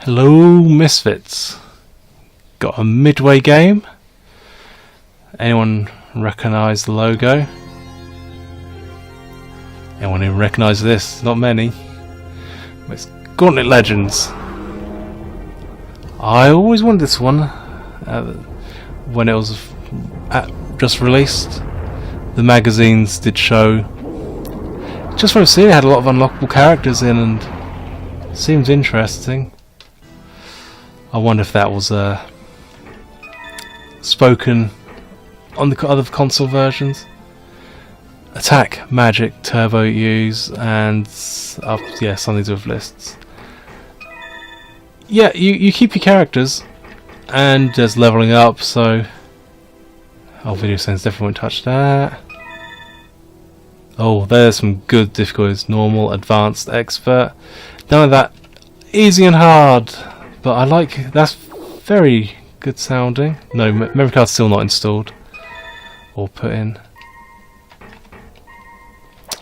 Hello, Misfits. Got a Midway game. Anyone recognise the logo? Anyone who recognise this? Not many. But it's Gauntlet Legends. I always wanted this one when it was just released. The magazines did show. Just from seeing it had a lot of unlockable characters in and seems interesting. I wonder if that was spoken on the other console versions. Attack, magic, turbo use, and yeah, some of these other lists. Yeah, you keep your characters, and there's leveling up. So, video sense definitely won't touch that. Oh, there's some good difficulties: normal, advanced, expert. None of that easy and hard. But I like, that's very good sounding. No, memory card's still not installed or put in.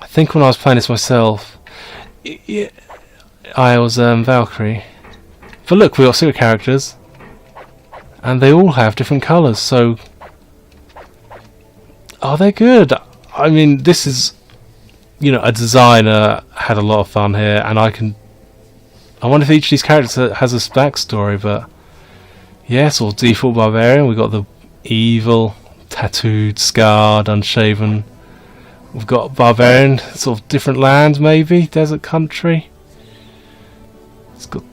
I think when I was playing this myself, I was Valkyrie. But look, we got single characters, and they all have different colours. So, are they good? I mean, this is, you know, a designer had a lot of fun here, and I wonder if each of these characters has a backstory, but yeah, sort of default barbarian. We've got the evil, tattooed, scarred, unshaven. We've got barbarian, sort of different land, maybe desert country. It's got,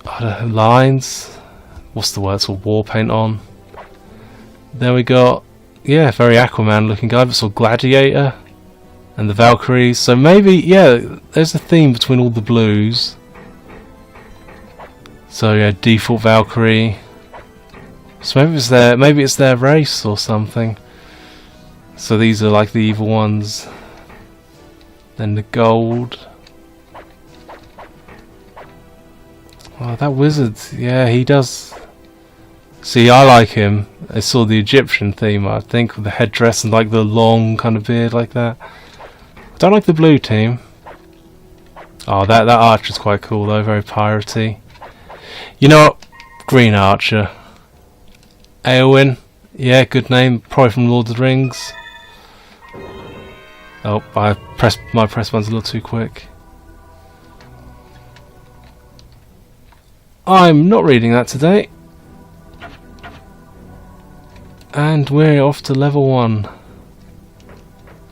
I don't know, lines. What's the word? Sort of war paint on. Then we got, yeah, very Aquaman looking guy, but sort of gladiator, and the Valkyries. So maybe, yeah, there's a theme between all the blues. So yeah, default Valkyrie. So maybe it's their race or something. So these are like the evil ones. Then the gold. Oh, that wizard, yeah, he does. See, I like him. I saw the Egyptian theme, I think, with the headdress and like the long kind of beard like that. I don't like the blue team. Oh, that archer's quite cool though, very piratey. You know what? Green Archer. Eowyn. Yeah, good name. Probably from Lord of the Rings. Oh, my press button's a little too quick. I'm not reading that today. And we're off to level 1.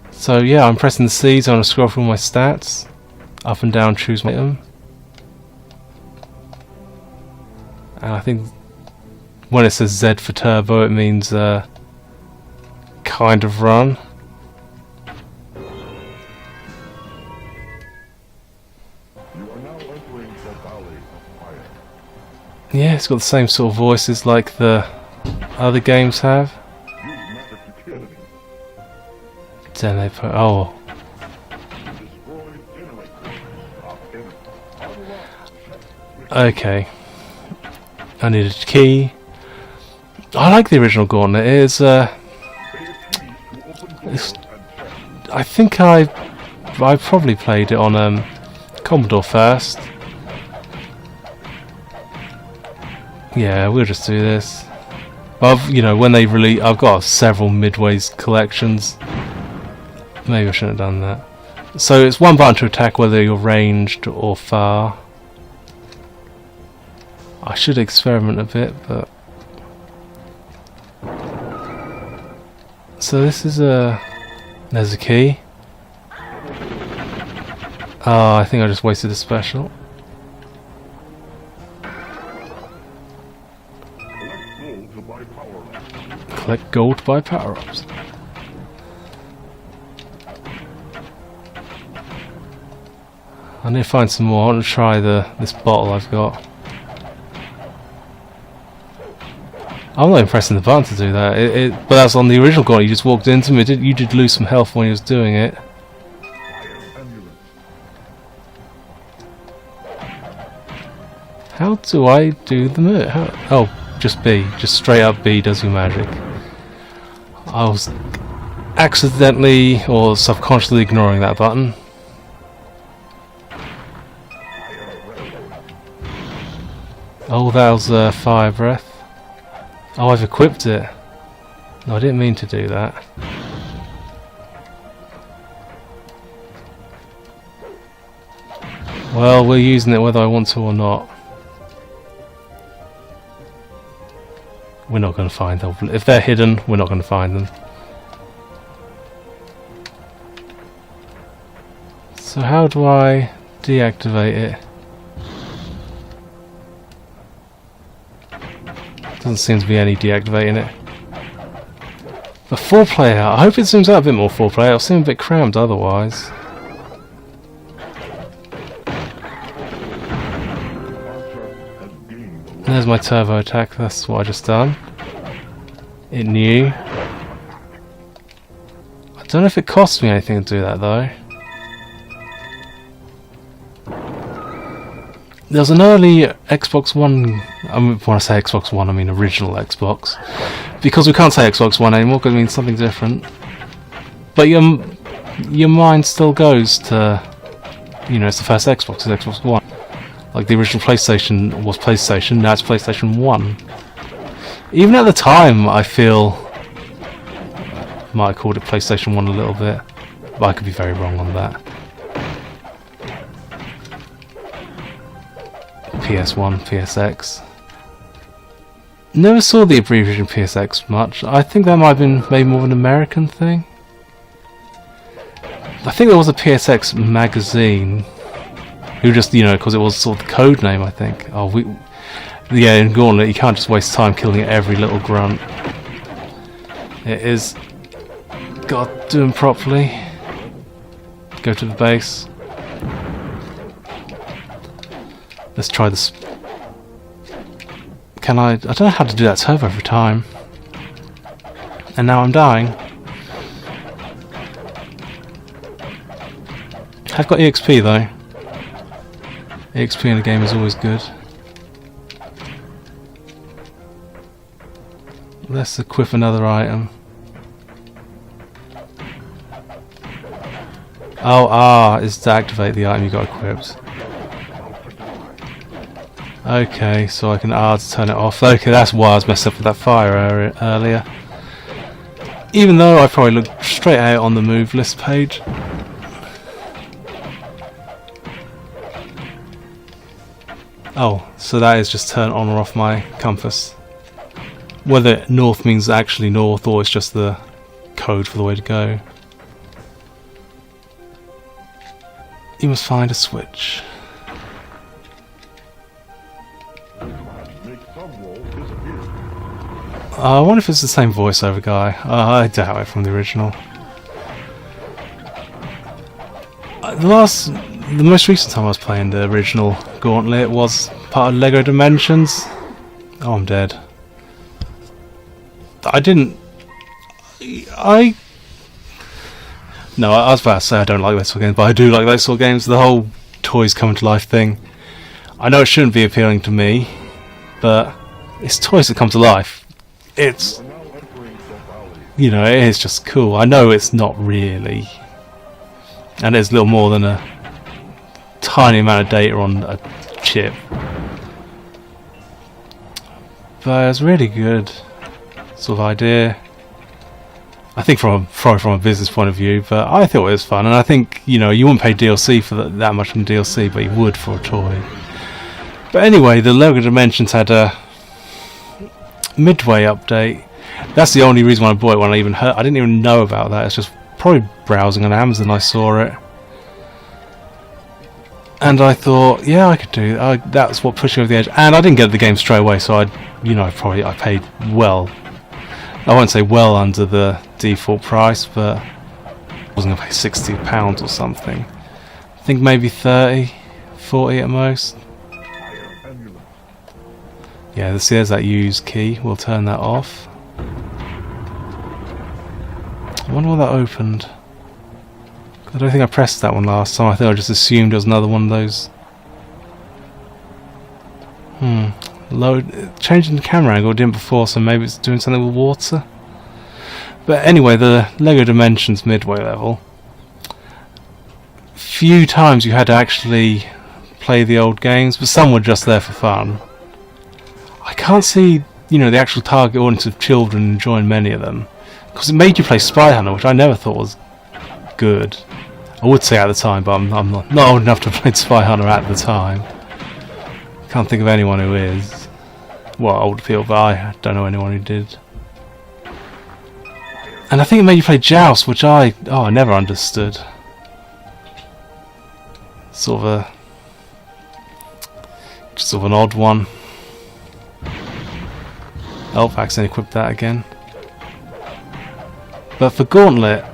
So yeah, I'm pressing the C, so I'm going to scroll through my stats. Up and down, choose my item. And I think when it says Z for turbo, it means kind of run. Yeah, it's got the same sort of voices like the other games have. Then they put, oh. Okay. I need a key. I like the original Gauntlet. It's I think I probably played it on Commodore first. Yeah, we'll just do this. But you know, when they release, I've got several Midways collections. Maybe I shouldn't have done that. So it's one button to attack, whether you're ranged or far. I should experiment a bit, but so this is there's a key. Oh, I think I just wasted a special. Collect gold to buy power-ups. I need to find some more. I want to try this bottle I've got. I'm not even pressing the button to do that. But that's on the original Gauntlet. You just walked into me. You did lose some health when you was doing it. How do I do the move? Oh, just B. Just straight up B does your magic. I was accidentally or subconsciously ignoring that button. Oh, that was fire breath. Oh, I've equipped it. No, I didn't mean to do that. Well, we're using it whether I want to or not. We're not going to find them. If they're hidden, we're not going to find them. So how do I deactivate it? Doesn't seem to be any deactivating it. The 4-player, I hope it zooms out a bit more 4-player. It'll seem a bit crammed otherwise. There's my turbo attack, that's what I just done. It knew. I don't know if it cost me anything to do that though. There's an early Xbox One, when I say Xbox One I mean original Xbox, because we can't say Xbox One anymore because it means something different. But your mind still goes to, you know, it's the first Xbox, it's Xbox One. Like the original PlayStation was PlayStation, now it's PlayStation 1. Even at the time, I feel might have called it PlayStation 1 a little bit, but I could be very wrong on that. PS1, PSX. Never saw the abbreviation PSX much. I think that might have been maybe more of an American thing. I think there was a PSX magazine. Who just, you know, because it was sort of the code name, I think. Oh, yeah, in Gauntlet, you can't just waste time killing every little grunt. It is. Gotta do them properly. Go to the base. Let's try this. Can I don't know how to do that turbo every time. And now I'm dying. I've got EXP though. EXP in a game is always good. Let's equip another item. Oh, R is to activate the item you got equipped. Okay, so I can R to turn it off. Okay, that's why I was messed up with that fire area earlier. Even though I probably looked straight out on the move list page. Oh, so that is just turn on or off my compass. Whether north means actually north or it's just the code for the way to go. You must find a switch. I wonder if it's the same voiceover guy. I doubt it from the original. The most recent time I was playing the original Gauntlet was part of LEGO Dimensions. Oh, I'm dead. No, I was about to say I don't like those sort of games, but I do like those sort of games. The whole toys coming to life thing. I know it shouldn't be appealing to me, but it's toys that come to life. It's, you know, it is just cool. I know it's not really, and it's little more than a tiny amount of data on a chip, but it's really good sort of idea. I think probably from a business point of view, but I thought it was fun, and I think, you know, you wouldn't pay DLC for that much in DLC, but you would for a toy. But anyway, the LEGO Dimensions had a midway update. That's the only reason why I bought it. When I didn't even know about that. It's just probably browsing on Amazon I saw it, and I thought, yeah, I could do that. That's what pushed me over the edge. And I didn't get the game straight away, so I paid well. I won't say well under the default price, but I wasn't going to pay £60 or something. I think maybe 30, 40 at most. Yeah, there's that use key. We'll turn that off. I wonder what that opened. I don't think I pressed that one last time. I think I just assumed it was another one of those. Changing the camera angle didn't before, so maybe it's doing something with water. But anyway, the LEGO Dimensions midway level. Few times you had to actually play the old games, but some were just there for fun. can't see, you know, the actual target audience of children enjoying many of them, because it made you play Spy Hunter, which I never thought was good. I would say at the time, but I'm not old enough to play Spy Hunter at the time. Can't think of anyone who is. Well, old people, but I don't know anyone who did. And I think it made you play Joust, which I never understood. Sort of an odd one. Oh, I accidentally equipped that again. But for Gauntlet,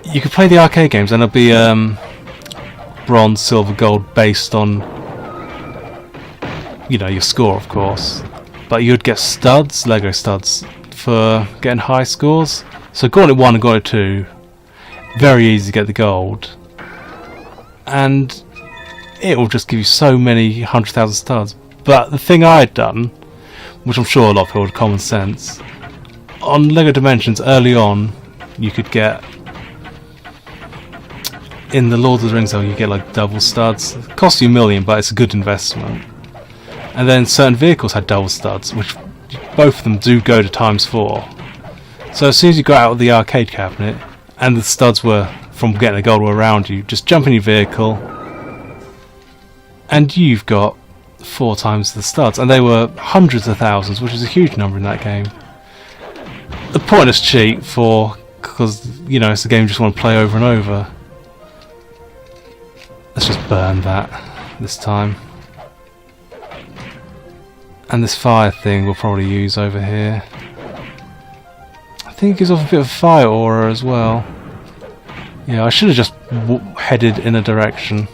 you could play the arcade games and it'll be bronze, silver, gold based on, you know, your score, of course. But you'd get studs, Lego studs, for getting high scores. So Gauntlet 1 and Gauntlet 2, very easy to get the gold. And it will just give you so many 100,000 studs. But the thing I had done, which I'm sure a lot of people had common sense, on Lego Dimensions early on, you could get, in the Lord of the Rings zone, you get like double studs. It costs you $1 million, but it's a good investment. And then certain vehicles had double studs, which both of them do go to ×4. So as soon as you got out of the arcade cabinet, and the studs were from getting the gold were around you, just jump in your vehicle, and you've got 4 times the studs. And they were hundreds of thousands, which is a huge number in that game. The pointless cheat because, you know, it's a game you just want to play over and over. Let's just burn that this time. And this fire thing we'll probably use over here. I think it gives off a bit of fire aura as well. Yeah, I should have just headed in a direction.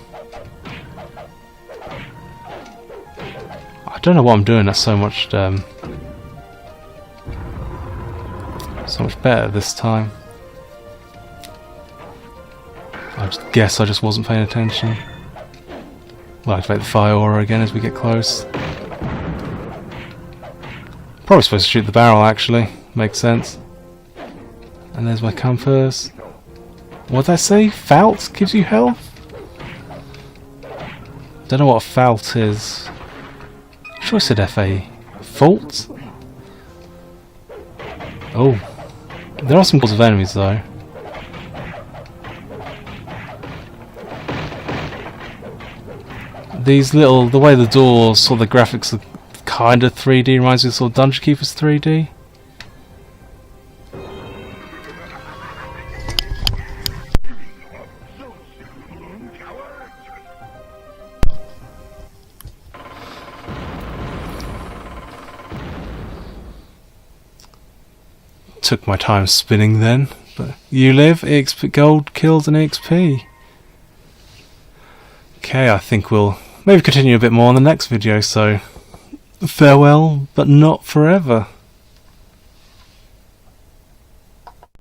I don't know what I'm doing. That's so much better this time. I guess I just wasn't paying attention. We'll activate the fire aura again as we get close. Probably supposed to shoot the barrel, actually. Makes sense. And there's my compass. What did I say? Falt gives you health? Don't know what a falt is. I'm sure I said FA. Fault? Oh. There are some calls of enemies though. These little, the way the doors or the graphics are kind of 3D, reminds me of sort of Dungeon Keeper's 3D. Took my time spinning then, but you live, EXP, gold kills and EXP. Okay, I think we'll maybe continue a bit more in the next video, so farewell, but not forever.